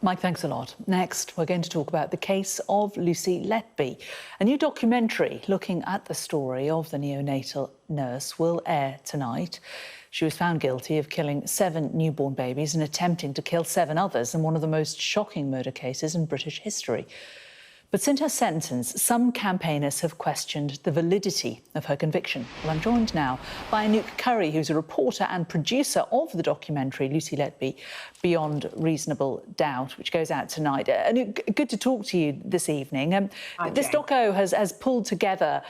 Mike, thanks a lot. Next, we're going to talk about the case of Lucy Letby. A new documentary looking at the story of the neonatal nurse will air tonight. She was found guilty of killing 7 newborn babies and attempting to kill 7 others in one of the most shocking murder cases in British history. But since her sentence, some campaigners have questioned the validity of her conviction. Well, I'm joined now by Anouk Curry, who's a reporter and producer of the documentary Lucy Letby, Beyond Reasonable Doubt, which goes out tonight. Anouk, good to talk to you this evening. This doco has pulled together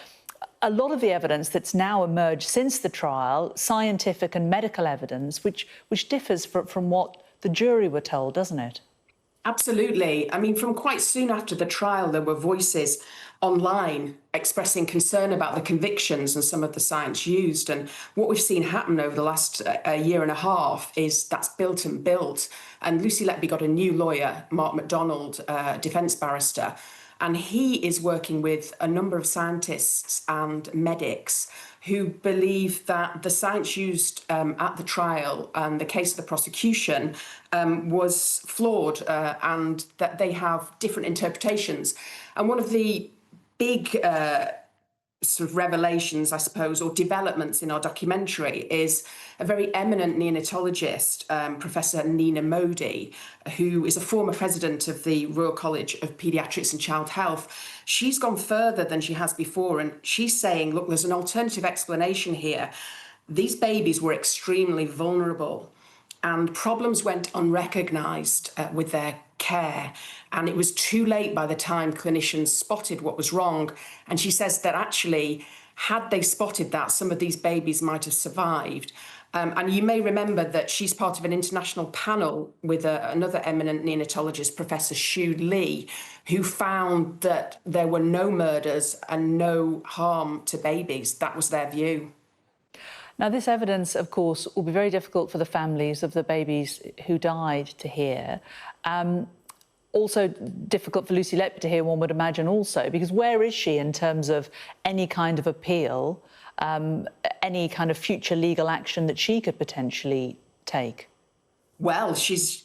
a lot of the evidence that's now emerged since the trial, scientific and medical evidence, which differs from what the jury were told, doesn't it? Absolutely. I mean, from quite soon after the trial, there were voices online expressing concern about the convictions and some of the science used. And what we've seen happen over the last year and a half is that's built and built. And Lucy Letby got a new lawyer, Mark MacDonald, defence barrister, and he is working with a number of scientists and medics who believe that the science used at the trial and the case of the prosecution was flawed and that they have different interpretations. And one of the big sort of revelations, I suppose, or developments in our documentary is a very eminent neonatologist, Professor Nina Modi, who is a former president of the Royal College of Paediatrics and Child Health. She's gone further than she has before, and she's saying, look, there's an alternative explanation here. These babies were extremely vulnerable and problems went unrecognised with their care, and it was too late by the time clinicians spotted what was wrong. And she says that actually, had they spotted that, some of these babies might have survived. And you may remember that she's part of an international panel with another eminent neonatologist, Professor Xu Li, who found that there were no murders and no harm to babies. That was their view. Now, this evidence, of course, will be very difficult for the families of the babies who died to hear. Also difficult for Lucy Letby to hear, one would imagine also, because where is she in terms of any kind of appeal, any kind of future legal action that she could potentially take? Well, she's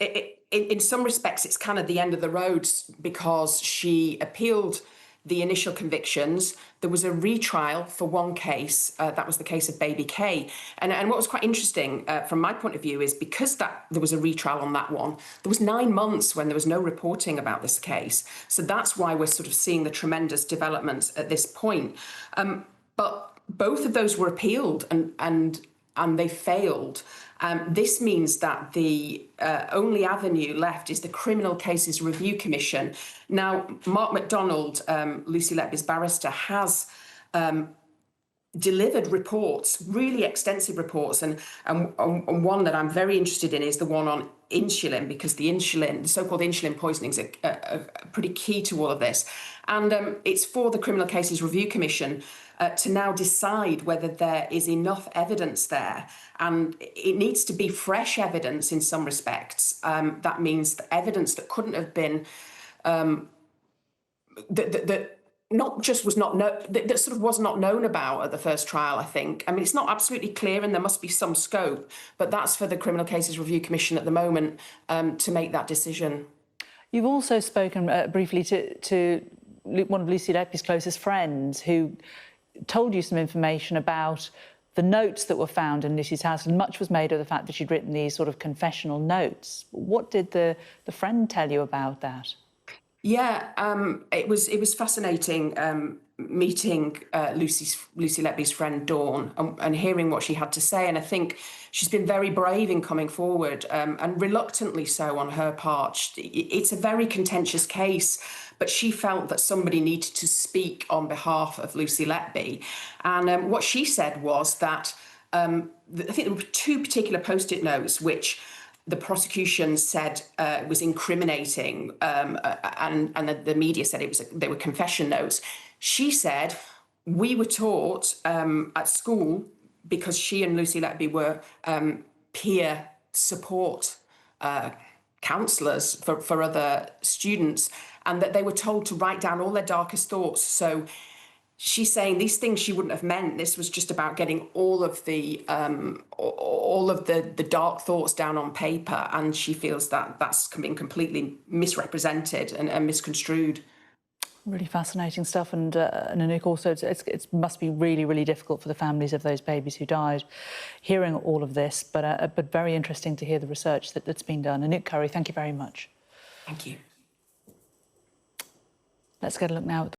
in some respects, it's kind of the end of the road because she appealed the initial convictions. There was a retrial for one case, that was the case of baby K. And what was quite interesting from my point of view is because there was a retrial on that one, there was 9 months when there was no reporting about this case. So that's why we're sort of seeing the tremendous developments at this point. But both of those were appealed and they failed. This means that the only avenue left is the Criminal Cases Review Commission. Now, Mark MacDonald, Lucy Letby's barrister, has delivered reports, really extensive reports, and one that I'm very interested in is the one on insulin, because the so-called insulin poisoning is pretty key to all of this. And it's for the Criminal Cases Review Commission to now decide whether there is enough evidence there. And it needs to be fresh evidence in some respects. That means the evidence that couldn't have been, that not just was not that sort of was not known about at the first trial, I think. I mean, it's not absolutely clear and there must be some scope, but that's for the Criminal Cases Review Commission at the moment to make that decision. You've also spoken briefly to one of Lucy Letby's closest friends who told you some information about the notes that were found in Lucy's house, and much was made of the fact that she'd written these sort of confessional notes. What did the friend tell you about that? Yeah, it was fascinating meeting Lucy Letby's friend Dawn and hearing what she had to say. And I think she's been very brave in coming forward, and reluctantly so on her part. It's a very contentious case, but she felt that somebody needed to speak on behalf of Lucy Letby. And what she said was that I think there were 2 particular post-it notes which the prosecution said was incriminating, and the media said they were confession notes. She said, we were taught at school, because she and Lucy Letby were peer support counsellors for other students, and that they were told to write down all their darkest thoughts. So she's saying these things she wouldn't have meant. This was just about getting all of the dark thoughts down on paper, and she feels that that's been completely misrepresented and misconstrued. Really fascinating stuff, and Anouk, also it must be really, really difficult for the families of those babies who died, hearing all of this. But very interesting to hear the research that's been done. Anouk Curry, thank you very much. Thank you. Let's get a look now at